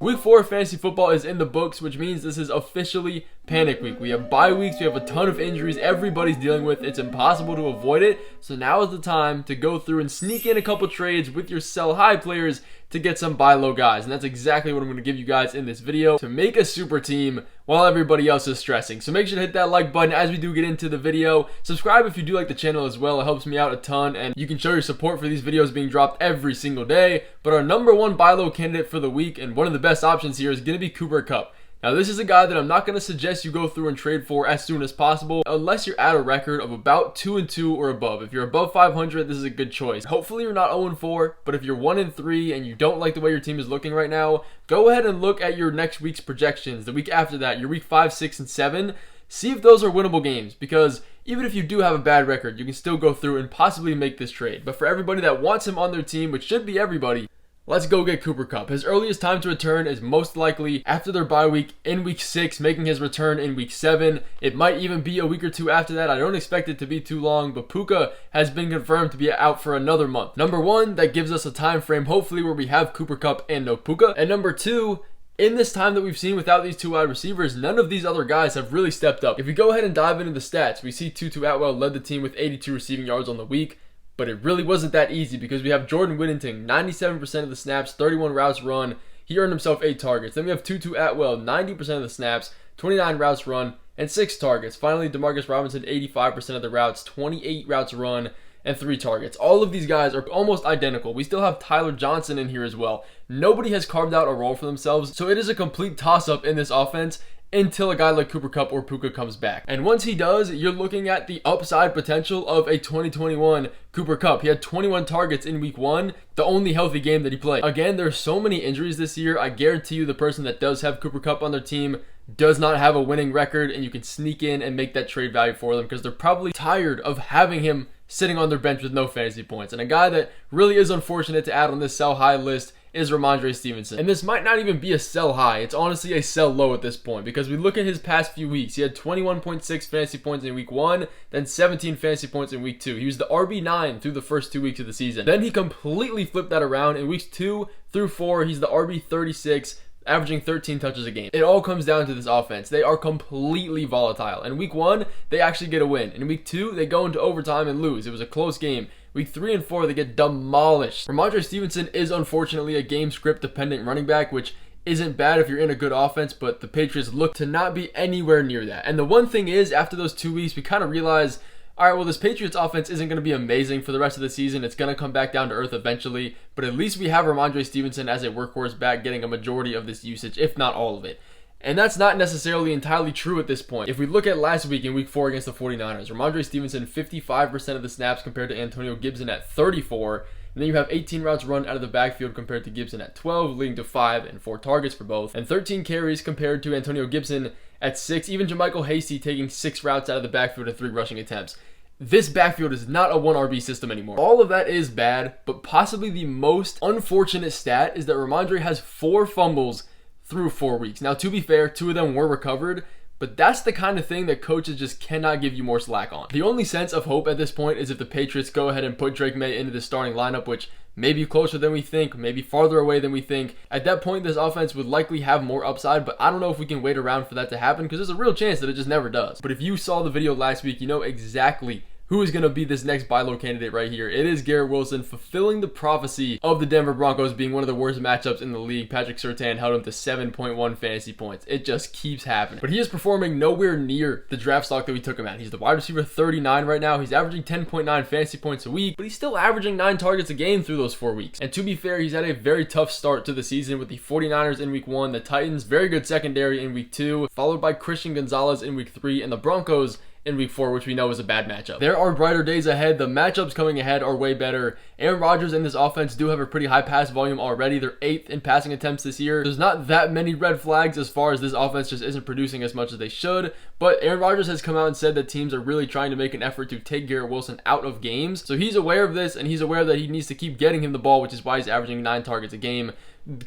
Week 4 of fantasy football is in the books, which means this is officially panic week. We have bye weeks, we have a ton of injuries everybody's dealing with. It's impossible to avoid it. So now is the time to go through and sneak in a couple trades with your sell high players to get some buy low guys. And that's exactly what I'm going to give you guys in this video to make a super team while everybody else is stressing. So make sure to hit that like button as we do get into the video. Subscribe if you do like the channel as well. It helps me out a ton, and you can show your support for these videos being dropped every single day. But our number one buy low candidate for the week, and one of the best options here, is going to be Kupp. Now, this is a guy that I'm not going to suggest you go through and trade for as soon as possible unless you're at a record of about 2-2 or above. If you're above 500, this is a good choice. Hopefully you're not 0-4, but if you're 1-3 and you don't like the way your team is looking right now, go ahead and look at your next week's projections. The week after that, your week 5, 6, and 7. See if those are winnable games, because even if you do have a bad record, you can still go through and possibly make this trade. But for everybody that wants him on their team, which should be everybody, let's go get Kupp. His earliest time to return is most likely after their bye week in week 6, making his return in week 7. It might even be a week or two after that. I don't expect it to be too long, but Puka has been confirmed to be out for another month. Number one, that gives us a time frame hopefully where we have Kupp and no Puka. And number two, in this time that we've seen without these two wide receivers, none of these other guys have really stepped up. If we go ahead and dive into the stats, we see Tutu Atwell led the team with 82 receiving yards on the week. But it really wasn't that easy because we have Jordan Whittington, 97% of the snaps, 31 routes run. He earned himself 8 targets. Then we have Tutu Atwell, 90% of the snaps, 29 routes run, and 6 targets. Finally, Demarcus Robinson, 85% of the routes, 28 routes run, and 3 targets. All of these guys are almost identical. We still have Tyler Johnson in here as well. Nobody has carved out a role for themselves, so it is a complete toss-up in this offense until a guy like Kupp or Puka comes back. And once he does, you're looking at the upside potential of a 2021 Kupp. He had 21 targets in week 1, the only healthy game that he played. Again, there's so many injuries this year. I guarantee you the person that does have Kupp on their team does not have a winning record, and you can sneak in and make that trade value for them because they're probably tired of having him sitting on their bench with no fantasy points. And a guy that really is unfortunate to add on this sell high list is Rhamondre Stevenson. And this might not even be a sell high. It's honestly a sell low at this point because we look at his past few weeks. He had 21.6 fantasy points in week 1, then 17 fantasy points in week 2. He was the RB9 through the first 2 weeks of the season. Then he completely flipped that around. In weeks 2 through 4, he's the RB36, averaging 13 touches a game. It all comes down to this offense. They are completely volatile. In week 1, they actually get a win. In week 2, they go into overtime and lose. It was a close game. Week 3 and 4, they get demolished. Rhamondre Stevenson is unfortunately a game script dependent running back, which isn't bad if you're in a good offense, but the Patriots look to not be anywhere near that. And the one thing is, after those 2 weeks, we kind of realize, all right, well, this Patriots offense isn't going to be amazing for the rest of the season. It's going to come back down to earth eventually, but at least we have Rhamondre Stevenson as a workhorse back getting a majority of this usage, if not all of it. And that's not necessarily entirely true at this point. If we look at last week in week 4 against the 49ers, Rhamondre Stevenson, 55% of the snaps compared to Antonio Gibson at 34. And then you have 18 routes run out of the backfield compared to Gibson at 12, leading to 5 and 4 targets for both. And 13 carries compared to Antonio Gibson at 6. Even JaMychal Hasty taking 6 routes out of the backfield and 3 rushing attempts. This backfield is not a 1 RB system anymore. All of that is bad, but possibly the most unfortunate stat is that Rhamondre has 4 fumbles through 4 weeks. Now, to be fair, 2 of them were recovered, but that's the kind of thing that coaches just cannot give you more slack on. The only sense of hope at this point is if the Patriots go ahead and put Drake May into the starting lineup, which may be closer than we think, maybe farther away than we think. At that point, this offense would likely have more upside, but I don't know if we can wait around for that to happen because there's a real chance that it just never does. But if you saw the video last week, you know exactly who is going to be this next buy low candidate right here. It is Garrett Wilson, fulfilling the prophecy of the Denver Broncos being one of the worst matchups in the league. Patrick Surtain held him to 7.1 fantasy points. It just keeps happening. But he is performing nowhere near the draft stock that we took him at. He's the wide receiver 39 right now. He's averaging 10.9 fantasy points a week, but he's still averaging 9 targets a game through those 4 weeks. And to be fair, he's had a very tough start to the season with the 49ers in week 1, the Titans, very good secondary in week 2, followed by Christian Gonzalez in week 3, and the Broncos in week 4, which we know is a bad matchup. There are brighter days ahead. The matchups coming ahead are way better. Aaron Rodgers and this offense do have a pretty high pass volume already. They're 8th in passing attempts this year. There's not that many red flags as far as this offense just isn't producing as much as they should, but Aaron Rodgers has come out and said that teams are really trying to make an effort to take Garrett Wilson out of games. So he's aware of this, and he's aware that he needs to keep getting him the ball, which is why he's averaging 9 targets a game.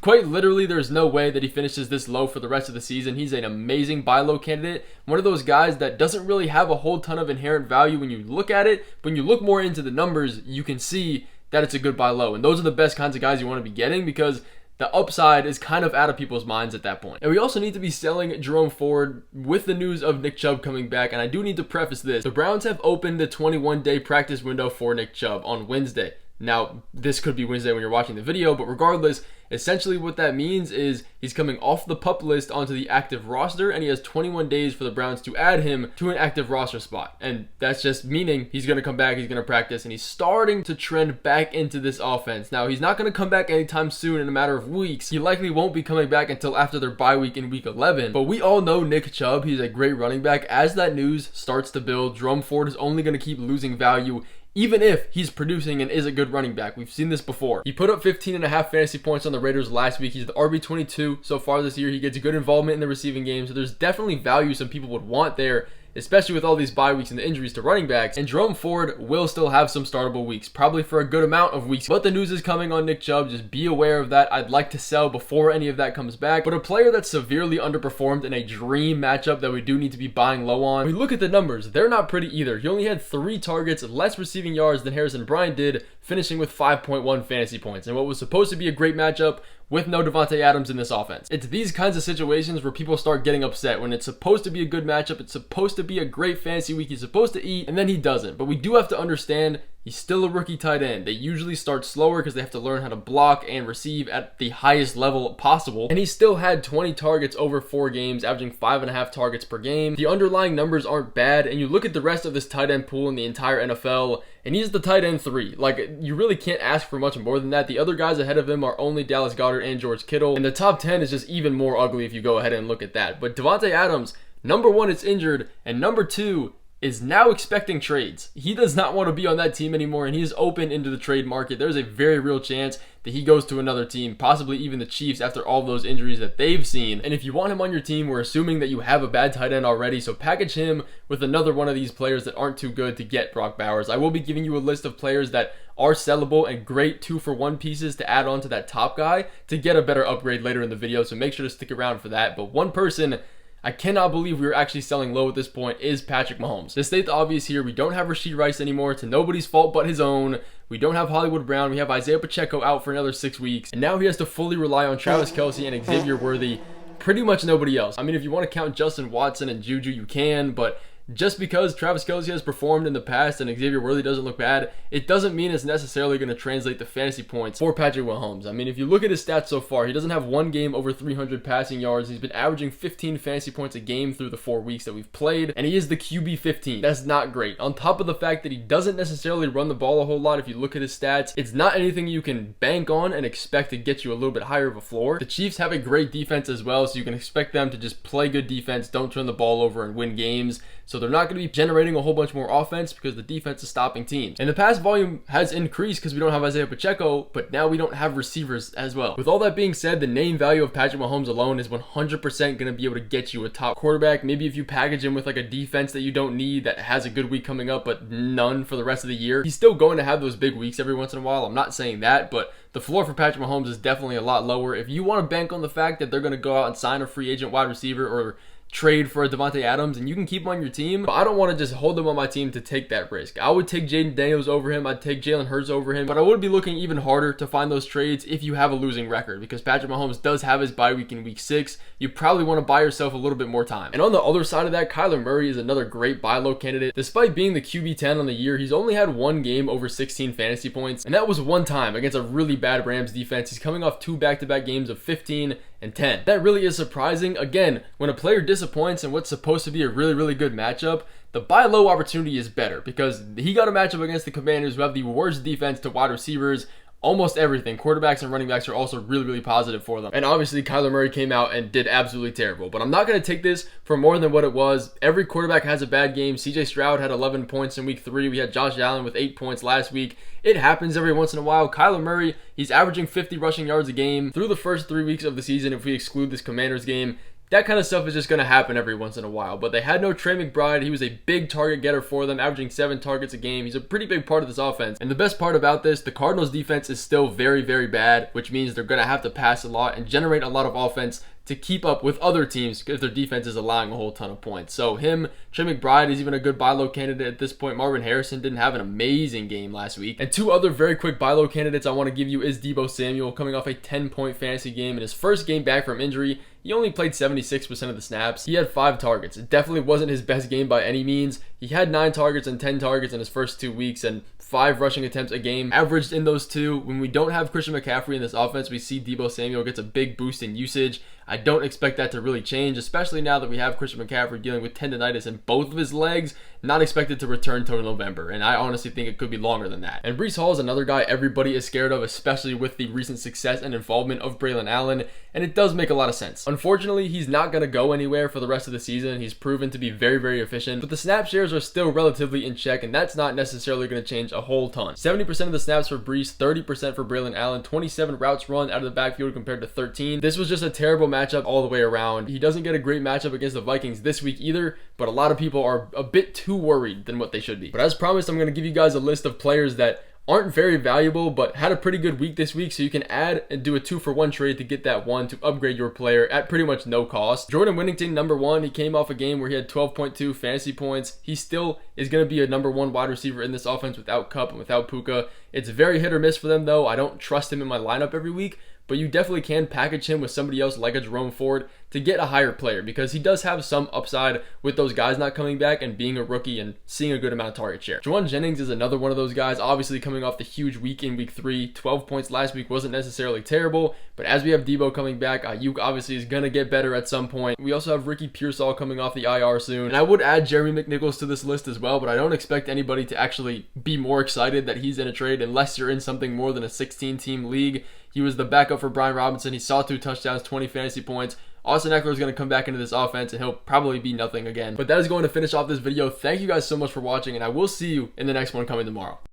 Quite literally, there's no way that he finishes this low for the rest of the season. He's an amazing buy low candidate. One of those guys that doesn't really have a whole ton of inherent value when you look at it. When you look more into the numbers, you can see that it's a good buy low. And those are the best kinds of guys you want to be getting because the upside is kind of out of people's minds at that point. And we also need to be selling Jerome Ford with the news of Nick Chubb coming back. And I do need to preface this. The Browns have opened the 21-day practice window for Nick Chubb on Wednesday. Now, this could be Wednesday when you're watching the video, but regardless, essentially what that means is he's coming off the PUP list onto the active roster, and he has 21 days for the Browns to add him to an active roster spot. And that's just meaning he's going to come back, he's going to practice, and he's starting to trend back into this offense. Now, he's not going to come back anytime soon in a matter of weeks. He likely won't be coming back until after their bye week in week 11. But we all know Nick Chubb, he's a great running back. As that news starts to build, Jerome Ford is only going to keep losing value even if he's producing and is a good running back. We've seen this before. He put up 15.5 fantasy points on the Raiders last week. He's the RB22 so far this year. He gets good involvement in the receiving game, so there's definitely value some people would want there, especially with all these bye weeks and the injuries to running backs. And Jerome Ford will still have some startable weeks, probably for a good amount of weeks. But the news is coming on Nick Chubb. Just be aware of that. I'd like to sell before any of that comes back. But a player that's severely underperformed in a dream matchup that we do need to be buying low on, we look at the numbers. They're not pretty either. He only had 3 targets, less receiving yards than Harrison Bryant did, finishing with 5.1 fantasy points. And what was supposed to be a great matchup with no Davante Adams in this offense. It's these kinds of situations where people start getting upset when it's supposed to be a good matchup. It's supposed to be a great fantasy week. He's supposed to eat, and then he doesn't. But we do have to understand he's still a rookie tight end. They usually start slower because they have to learn how to block and receive at the highest level possible. And he still had 20 targets over 4 games, averaging 5.5 targets per game. The underlying numbers aren't bad, and you look at the rest of this tight end pool in the entire NFL, and he's the tight end 3. Like, you really can't ask for much more than that. The other guys ahead of him are only Dallas Goedert and George Kittle, and the top 10 is just even more ugly if you go ahead and look at that. But Davante Adams, number 1, is injured, and number 2 is now expecting trades. He does not want to be on that team anymore, and he is open into the trade market. There's a very real chance that he goes to another team, possibly even the Chiefs, after all those injuries that they've seen. And if you want him on your team, we're assuming that you have a bad tight end already, so package him with another one of these players that aren't too good to get Brock Bowers. I will be giving you a list of players that are sellable and great 2-for-1 pieces to add on to that top guy to get a better upgrade later in the video, so make sure to stick around for that. But one person I cannot believe we were actually selling low at this point is Patrick Mahomes. To state the obvious here, we don't have Rashid Rice anymore, to nobody's fault but his own. We don't have Hollywood Brown. We have Isaiah Pacheco out for another 6 weeks. And now he has to fully rely on Travis Kelce and Xavier Worthy. Pretty much nobody else. I mean, if you want to count Justin Watson and Juju, you can, but just because Travis Kelce has performed in the past and Xavier Worthy doesn't look bad, it doesn't mean it's necessarily going to translate to fantasy points for Patrick Mahomes. I mean, if you look at his stats so far, he doesn't have one game over 300 passing yards. He's been averaging 15 fantasy points a game through the 4 weeks that we've played, and he is the QB 15. That's not great. On top of the fact that he doesn't necessarily run the ball a whole lot, if you look at his stats, it's not anything you can bank on and expect to get you a little bit higher of a floor. The Chiefs have a great defense as well, so you can expect them to just play good defense, don't turn the ball over, and win games. So they're not going to be generating a whole bunch more offense because the defense is stopping teams. And the pass volume has increased because we don't have Isaiah Pacheco, but now we don't have receivers as well. With all that being said, the name value of Patrick Mahomes alone is 100% going to be able to get you a top quarterback. Maybe if you package him with like a defense that you don't need that has a good week coming up, but none for the rest of the year. He's still going to have those big weeks every once in a while. I'm not saying that, but the floor for Patrick Mahomes is definitely a lot lower. If you want to bank on the fact that they're going to go out and sign a free agent wide receiver or trade for a Davante Adams and you can keep him on your team, but I don't want to just hold him on my team to take that risk. I would take Jaden Daniels over him. I'd take Jalen Hurts over him, but I would be looking even harder to find those trades if you have a losing record, because Patrick Mahomes does have his bye week in week 6. You probably want to buy yourself a little bit more time. And on the other side of that, Kyler Murray is another great buy low candidate. Despite being the QB 10 on the year, he's only had one game over 16 fantasy points, and that was one time against a really bad Rams defense. He's coming off 2 back-to-back games of 15 and 10. That really is surprising. Again, when a player disappoints in what's supposed to be a really, really good matchup, the buy low opportunity is better because he got a matchup against the Commanders who have the worst defense to wide receivers. Almost everything. Quarterbacks and running backs are also really, really positive for them. And obviously, Kyler Murray came out and did absolutely terrible. But I'm not going to take this for more than what it was. Every quarterback has a bad game. CJ Stroud had 11 points in week 3. We had Josh Allen with 8 points last week. It happens every once in a while. Kyler Murray, he's averaging 50 rushing yards a game through the first 3 weeks of the season if we exclude this Commanders game. that kind of stuff is just going to happen every once in a while. But they had no Trey McBride. He was a big target getter for them, averaging 7 targets a game. He's a pretty big part of this offense. And the best part about this, the Cardinals defense is still very, very bad, which means they're going to have to pass a lot and generate a lot of offense to keep up with other teams if their defense is allowing a whole ton of points. So him, Trey McBride is even a good buy low candidate at this point. Marvin Harrison didn't have an amazing game last week. And 2 other very quick buy low candidates I want to give you is Deebo Samuel, coming off a 10-point fantasy game in his first game back from injury. He only played 76% of the snaps. He had 5 targets. It definitely wasn't his best game by any means. He had 9 targets and 10 targets in his first 2 weeks and 5 rushing attempts a game averaged in those 2. When we don't have Christian McCaffrey in this offense, we see Deebo Samuel gets a big boost in usage. I don't expect that to really change, especially now that we have Christian McCaffrey dealing with tendonitis in both of his legs. Not expected to return till November, and I honestly think it could be longer than that. And Breece Hall is another guy everybody is scared of, especially with the recent success and involvement of Braylon Allen, and it does make a lot of sense. Unfortunately, he's not going to go anywhere for the rest of the season. He's proven to be very, very efficient, but the snap shares are still relatively in check, and that's not necessarily going to change a whole ton. 70% of the snaps for Breece, 30% for Braylon Allen, 27 routes run out of the backfield compared to 13. This was just a terrible matchup all the way around. He doesn't get a great matchup against the Vikings this week either, but a lot of people are a bit too worried than what they should be. But as promised, I'm going to give you guys a list of players that aren't very valuable but had a pretty good week this week, so you can add and do a 2-for-1 trade to get that 1 to upgrade your player at pretty much no cost. Jordan Whittington, number 1. He came off a game where he had 12.2 fantasy points. He still is going to be a number 1 wide receiver in this offense without Kupp and without Puka. It's very hit or miss for them though. I don't trust him in my lineup every week, but you definitely can package him with somebody else like a Jerome Ford to get a higher player, because he does have some upside with those guys not coming back and being a rookie and seeing a good amount of target share. Juwan Jennings is another one of those guys, obviously coming off the huge week in week 3. 12 points last week wasn't necessarily terrible, but as we have Deebo coming back, Ayuk obviously is going to get better at some point. We also have Ricky Pearsall coming off the IR soon, and I would add Jeremy McNichols to this list as well, but I don't expect anybody to actually be more excited that he's in a trade unless you're in something more than a 16-team league. He was the backup for Brian Robinson. He saw 2 touchdowns, 20 fantasy points. Austin Eckler is going to come back into this offense, and he'll probably be nothing again. But that is going to finish off this video. Thank you guys so much for watching, and I will see you in the next one coming tomorrow.